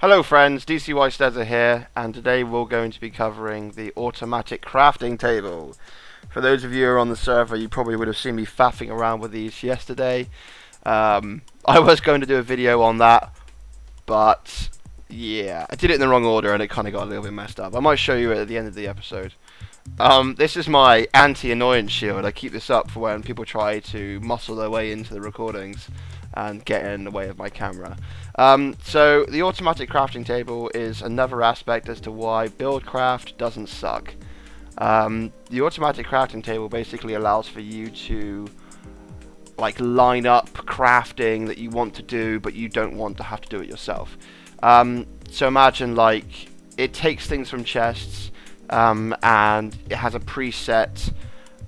Hello friends, DCY Stezzer here, and today we're going to be covering the automatic crafting table. For those of you who are on the server, you probably would have seen me faffing around with these yesterday. I was going to do a video on that, but yeah, I did it in the wrong order and it kind of got a little bit messed up. I might show you it at the end of the episode. This is my anti-annoyance shield. I keep this up for when people try to muscle their way into the recordings and get in the way of my camera. So the automatic crafting table is another aspect as to why buildcraft doesn't suck. The automatic crafting table basically allows for you to line up crafting that you want to do, but you don't want to have to do it yourself. So imagine it takes things from chests and it has a preset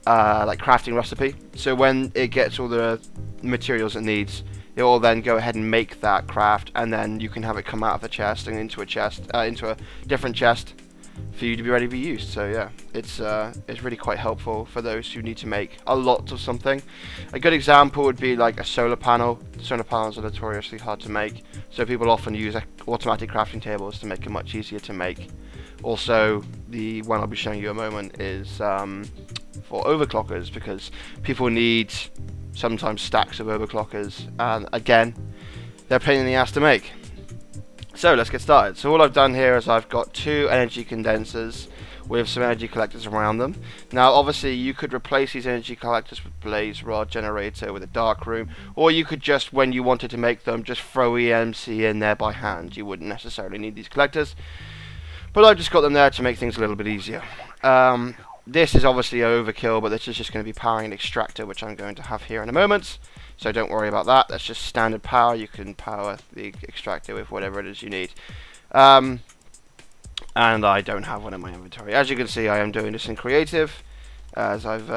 crafting recipe. So when it gets all the materials it needs, it will then go ahead and make that craft, and then you can have it come out of the chest and into a different chest for you to be ready to be used. So yeah, it's really quite helpful for those who need to make a lot of something. A good example would be like a solar panel. Solar panels are notoriously hard to make, so people often use automatic crafting tables to make it much easier to make. Also, the one I'll be showing you in a moment is for overclockers, because people need sometimes stacks of overclockers, and again, they're a pain in the ass to make. So let's get started. So all I've done here is I've got two energy condensers with some energy collectors around them. Now obviously you could replace these energy collectors with blaze rod generator with a dark room, or you could just, when you wanted to make them, just throw EMC in there by hand. You wouldn't necessarily need these collectors, but I've just got them there to make things a little bit easier. This is obviously overkill, but this is just going to be powering an extractor, which I'm going to have here in a moment. So don't worry about that. That's just standard power. You can power the extractor with whatever it is you need. And I don't have one in my inventory. As you can see, I am doing this in creative, as I've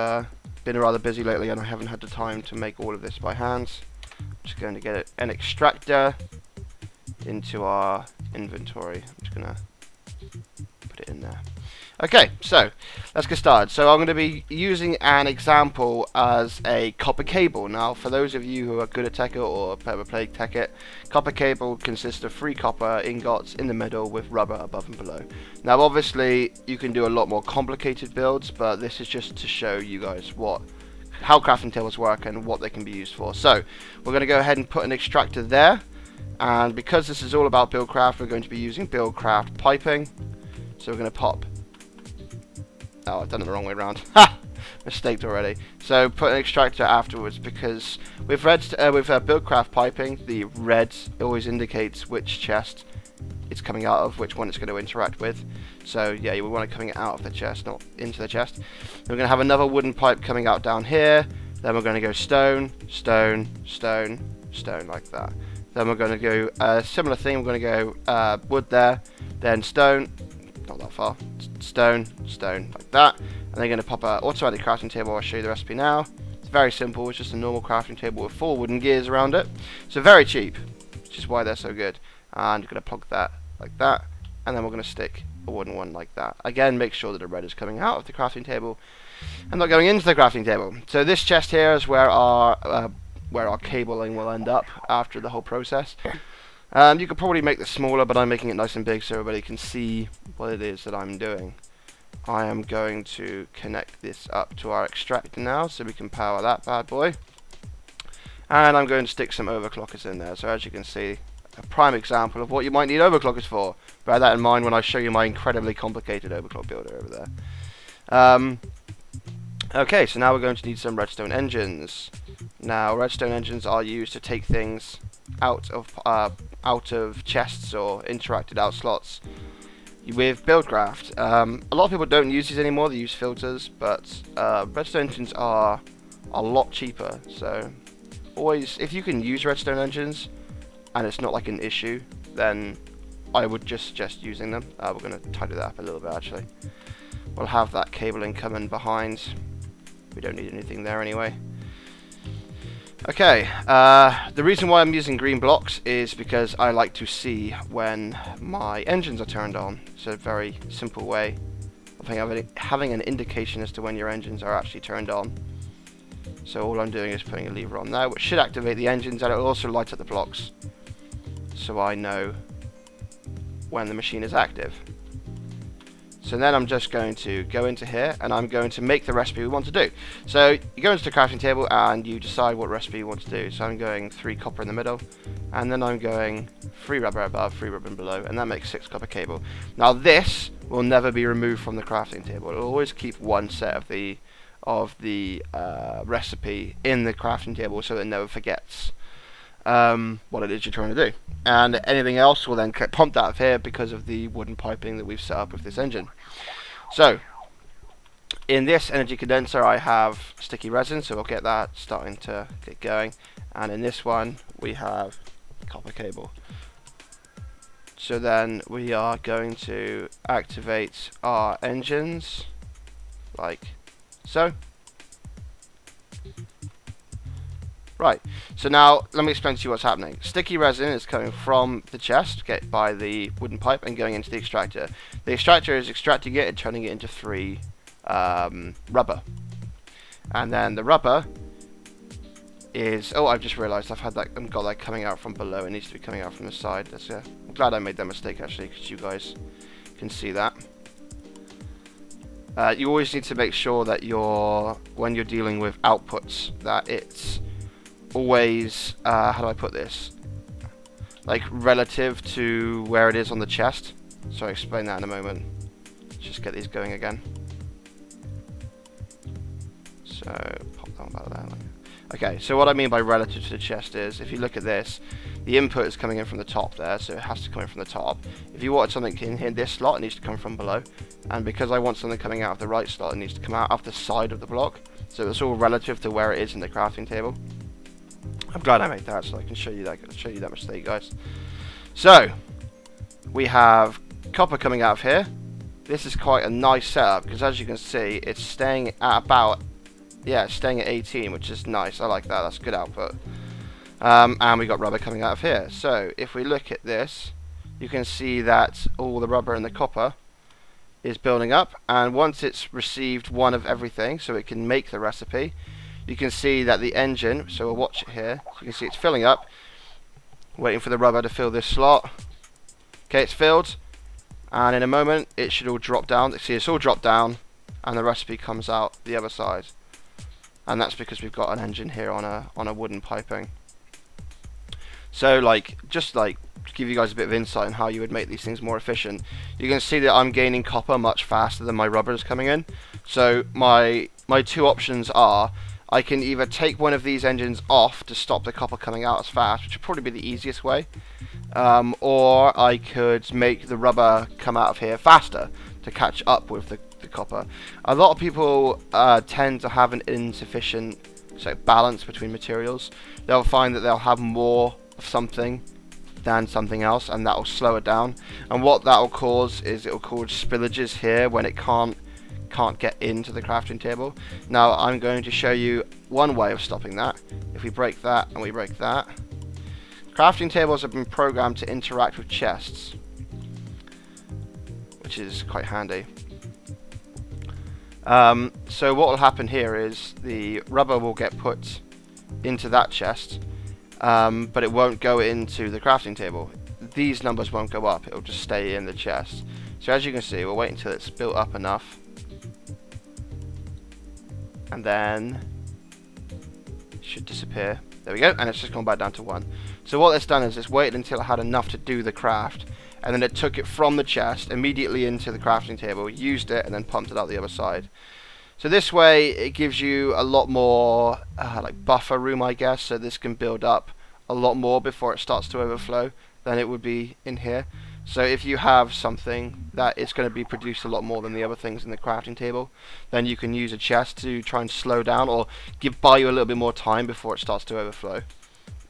been rather busy lately and I haven't had the time to make all of this by hand. I'm just going to get an extractor into our inventory. I'm just going to put it in there. Okay, so let's get started. So I'm going to be using an example as a copper cable. Now, for those of you who are good at Tekkit or ever played Tekkit, copper cable consists of 3 copper ingots in the middle with rubber above and below. Now, obviously, you can do a lot more complicated builds, but this is just to show you guys how crafting tables work and what they can be used for. So we're going to go ahead and put an extractor there, and because this is all about buildcraft, we're going to be using buildcraft piping. So we're going to pop. Oh, I've done it the wrong way around. Ha! Mistaked already. So put an extractor afterwards, because with buildcraft piping, the red always indicates which chest it's coming out of, which one it's going to interact with. So yeah, you want it coming out of the chest, not into the chest. We're going to have another wooden pipe coming out down here. Then we're going to go stone, stone, stone, stone, like that. Then we're going to go a similar thing. We're going to go wood there, then stone. Not that far. Stone, stone, like that. And they're going to pop an automatic crafting table. I'll show you the recipe now. It's very simple. It's just a normal crafting table with 4 wooden gears around it. So very cheap, which is why they're so good. And you're going to plug that like that. And then we're going to stick a wooden one like that. Again, make sure that the red is coming out of the crafting table and not going into the crafting table. So this chest here is where our cabling will end up after the whole process. You could probably make this smaller, but I'm making it nice and big so everybody can see what it is that I'm doing. I am going to connect this up to our extractor now so we can power that bad boy. And I'm going to stick some overclockers in there. So as you can see, a prime example of what you might need overclockers for. Bear that in mind when I show you my incredibly complicated overclock builder over there. Okay, so now we're going to need some redstone engines. Now, redstone engines are used to take things out of chests or interacted out slots with buildcraft. A lot of people don't use these anymore. They use filters, but redstone engines are a lot cheaper. So always, if you can use redstone engines and it's not like an issue, then I would just suggest using them. We're going to tidy that up a little bit actually. We'll have that cabling coming behind. We don't need anything there anyway. Okay, the reason why I'm using green blocks is because I like to see when my engines are turned on. It's a very simple way of having an indication as to when your engines are actually turned on. So all I'm doing is putting a lever on there, which should activate the engines, and it will also light up the blocks. So I know when the machine is active. So then I'm just going to go into here and I'm going to make the recipe we want to do. So you go into the crafting table and you decide what recipe you want to do. So I'm going 3 copper in the middle, and then I'm going 3 rubber above, 3 rubber below, and that makes 6 copper cable. Now this will never be removed from the crafting table. It will always keep one set of the recipe in the crafting table so it never forgets what it is you're trying to do. And anything else will then get pumped out of here because of the wooden piping that we've set up with this engine. So in this energy condenser I have sticky resin, so we'll get that starting to get going, and in this one we have copper cable. So then we are going to activate our engines like so. Right, so now let me explain to you what's happening. Sticky resin is coming from the chest, get by the wooden pipe, and going into the extractor. The extractor is extracting it and turning it into 3 rubber. And then the rubber is, oh, I've just realised I've got that coming out from below. It needs to be coming out from the side. I'm glad I made that mistake actually, because you guys can see that. You always need to make sure that when you're dealing with outputs, that it's always, how do I put this, like relative to where it is on the chest. So I'll explain that in a moment. Let's just get these going again. So pop that one back there. Okay, so what I mean by relative to the chest is, if you look at this, the input is coming in from the top there, so it has to come in from the top. If you want something in here, this slot, it needs to come from below. And because I want something coming out of the right slot, it needs to come out of the side of the block. So it's all relative to where it is in the crafting table. I'm glad I made that so I can show you that mistake, guys. So we have copper coming out of here. This is quite a nice setup because, as you can see, it's staying at about, yeah, it's staying at 18, which is nice. I like that. That's good output. And we got rubber coming out of here. So if we look at this, you can see that all the rubber and the copper is building up, and once it's received one of everything, so it can make the recipe, you can see that the engine, so we'll watch it here, so you can see it's filling up, waiting for the rubber to fill this slot. Okay, it's filled, and in a moment it should all drop down. See, it's all dropped down and the recipe comes out the other side, and that's because we've got an engine here on a wooden piping. So just to give you guys a bit of insight on how you would make these things more efficient, you can see that I'm gaining copper much faster than my rubber is coming in. So my 2 options are, I can either take one of these engines off to stop the copper coming out as fast, which would probably be the easiest way, or I could make the rubber come out of here faster to catch up with the copper. A lot of people tend to have an insufficient balance between materials. They'll find that they'll have more of something than something else, and that will slow it down, and what that will cause is it will cause spillages here when it can't get into the crafting table. Now I'm going to show you one way of stopping that. If we break that and we break that, crafting tables have been programmed to interact with chests, which is quite handy. So what will happen here is the rubber will get put into that chest, but it won't go into the crafting table. These numbers won't go up, it will just stay in the chest. So as you can see, we'll wait until it's built up enough, and then it should disappear. There we go, and it's just gone back down to 1. So what it's done is it's waited until it had enough to do the craft, and then it took it from the chest immediately into the crafting table, used it, and then pumped it out the other side. So this way it gives you a lot more buffer room, I guess, so this can build up a lot more before it starts to overflow than it would be in here. So if you have something that is going to be produced a lot more than the other things in the crafting table, then you can use a chest to try and slow down or buy you a little bit more time before it starts to overflow.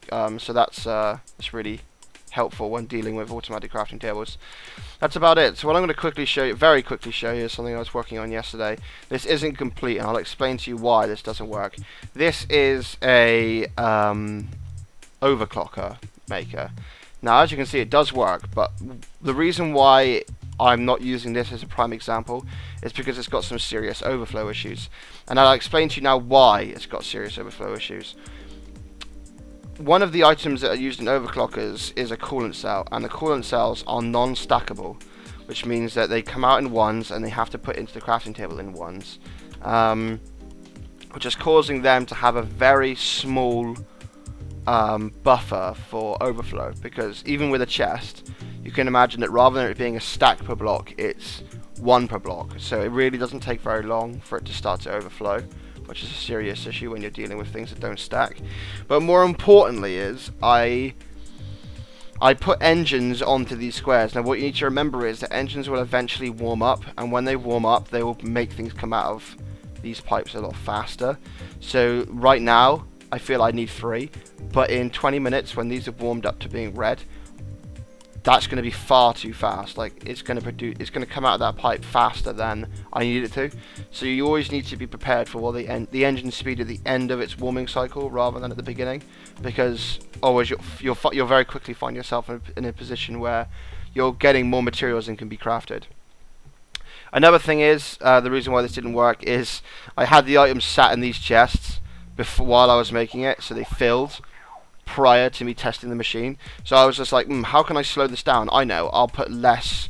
So that's really helpful when dealing with automatic crafting tables. That's about it. So what I'm going to very quickly show you is something I was working on yesterday. This isn't complete, and I'll explain to you why this doesn't work. This is a overclocker maker. Now, as you can see, it does work, but the reason why I'm not using this as a prime example is because it's got some serious overflow issues. And I'll explain to you now why it's got serious overflow issues. one of the items that are used in overclockers is a coolant cell, and the coolant cells are non-stackable, which means that they come out in ones and they have to put into the crafting table in ones, which is causing them to have a very small buffer for overflow, because even with a chest, you can imagine that rather than it being a stack per block, it's one per block, so it really doesn't take very long for it to start to overflow, which is a serious issue when you're dealing with things that don't stack. But more importantly is I put engines onto these squares. Now what you need to remember is that engines will eventually warm up, and when they warm up they will make things come out of these pipes a lot faster. So right now I feel I need 3, but in 20 minutes when these have warmed up to being red, that's going to be far too fast. Like it's going to come out of that pipe faster than I need it to. So you always need to be prepared for the engine speed at the end of its warming cycle rather than at the beginning, because always you'll very quickly find yourself in a position where you're getting more materials than can be crafted. Another thing is, the reason why this didn't work is I had the items sat in these chests while I was making it, so they filled prior to me testing the machine. So I was just like, how can I slow this down? I know, I'll put less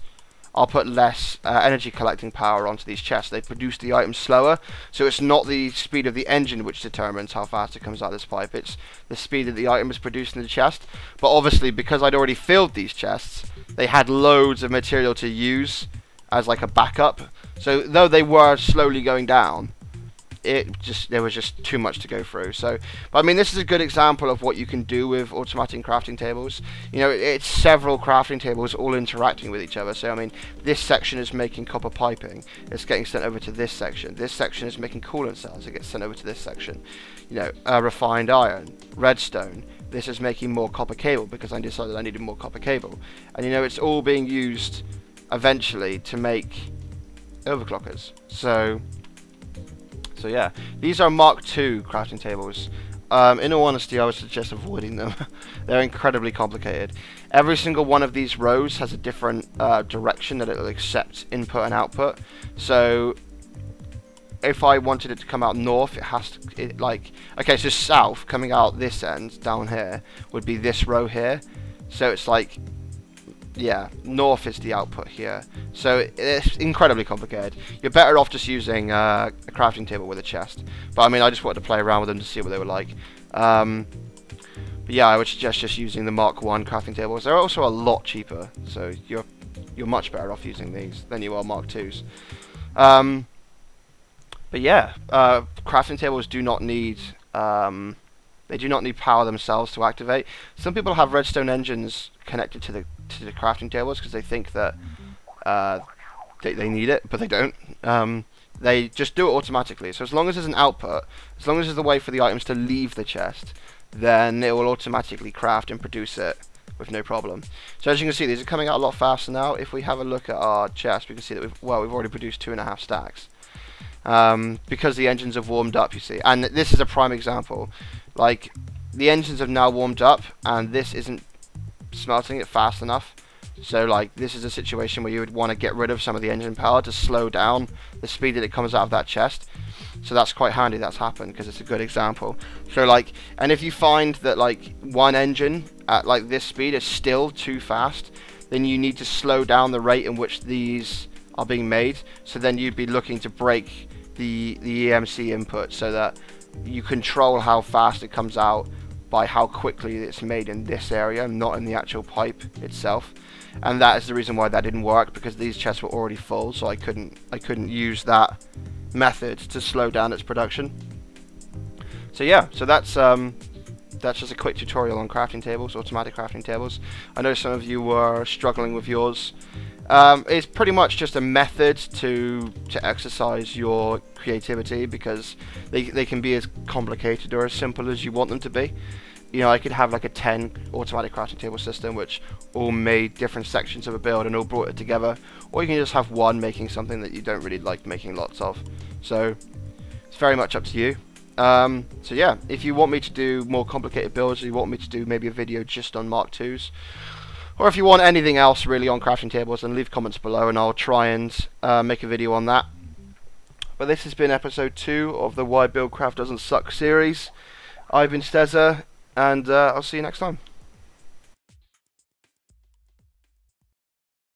energy collecting power onto these chests. They produce the items slower, so it's not the speed of the engine which determines how fast it comes out of this pipe, it's the speed that the item is produced in the chest. But obviously, because I'd already filled these chests, they had loads of material to use as like a backup. So though they were slowly going down, there was just too much to go through. So, but I mean, this is a good example of what you can do with automatic crafting tables. You know, it's several crafting tables all interacting with each other. So I mean, this section is making copper piping, it's getting sent over to this section. This section is making coolant cells, it gets sent over to this section. You know, refined iron, redstone. This is making more copper cable because I decided I needed more copper cable. And you know, it's all being used eventually to make overclockers. So yeah, these are Mark II crafting tables. In all honesty, I would suggest avoiding them. They're incredibly complicated. Every single one of these rows has a different direction that it will accept input and output. So if I wanted it to come out north, it has to, okay, so south coming out this end down here would be this row here. So it's like, yeah, north is the output here. So it's incredibly complicated. You're better off just using a crafting table with a chest. But I mean, I just wanted to play around with them to see what they were like. But yeah, I would suggest just using the Mark I crafting tables. They're also a lot cheaper, so you're much better off using these than you are Mark IIs. But yeah, crafting tables do not need they do not need power themselves to activate. Some people have redstone engines connected to the crafting tables because they think that they need it, but they don't. They just do it automatically. So as long as there's an output, as long as there's a way for the items to leave the chest, then it will automatically craft and produce it with no problem. So as you can see, these are coming out a lot faster now. If we have a look at our chest, we can see that we've already produced 2.5 stacks. Because the engines have warmed up, you see. And this is a prime example. Like, the engines have now warmed up, and this isn't smelting it fast enough. So like, this is a situation where you would want to get rid of some of the engine power to slow down the speed that it comes out of that chest. So that's quite handy that's happened, because it's a good example. So like, and if you find that like one engine at like this speed is still too fast, then you need to slow down the rate in which these are being made. So then you'd be looking to break the EMC input so that you control how fast it comes out by how quickly it's made in this area, not in the actual pipe itself. And that is the reason why that didn't work, because these chests were already full, so I couldn't use that method to slow down its production. So yeah, so that's just a quick tutorial on crafting tables, automatic crafting tables. I know some of you were struggling with yours. It's pretty much just a method to exercise your creativity, because they can be as complicated or as simple as you want them to be. You know, I could have like a 10 automatic crafting table system which all made different sections of a build and all brought it together, or you can just have one making something that you don't really like making lots of. So it's very much up to you. So yeah, if you want me to do more complicated builds, or you want me to do maybe a video just on Mark IIs, or if you want anything else really on crafting tables, then leave comments below and I'll try and make a video on that. But this has been episode 2 of the Why Buildcraft Doesn't Suck series. I've been Stezzer. and I'll see you next time.